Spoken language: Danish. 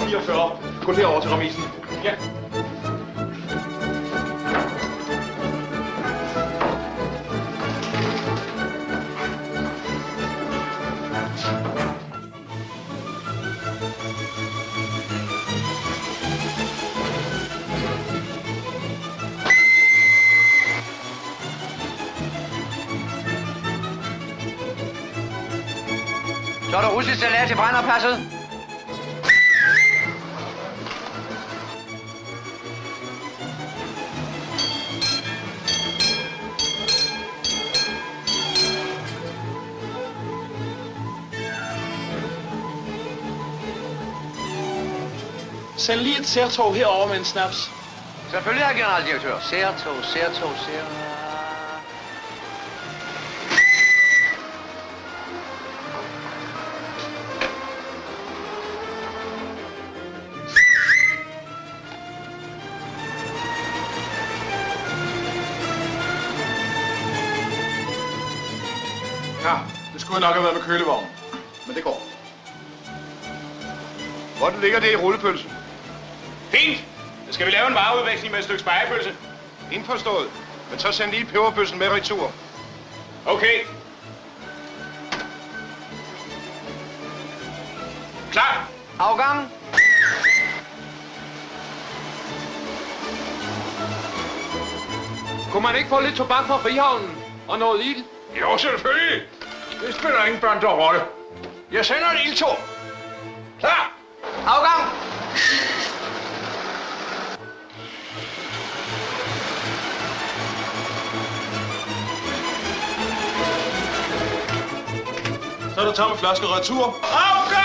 49. Gå derover til remisen. Ja. Så er der russisk salat til brænderpasset. Send lige et særtog herover med en snaps. Selvfølgelig, herr generaldirektør. Særtog. Ja, det skulle nok have været med kølevognen. Men det går. Hvordan ligger det i rullepølsen? Fint! Så skal vi lave en vareudveksling med et stykke spegepølse. Indforstået. Men så send lige peberpølsen med retur. Okay. Klar! Afgang. Kunne man ikke få lidt tobak fra Frihavnen? Og noget ild? Jo, selvfølgelig. Det spiller ingen børn der rolle. Jeg sender et ildtog. Klar! Afgang. Så er der tomme flasker retur. Afgang!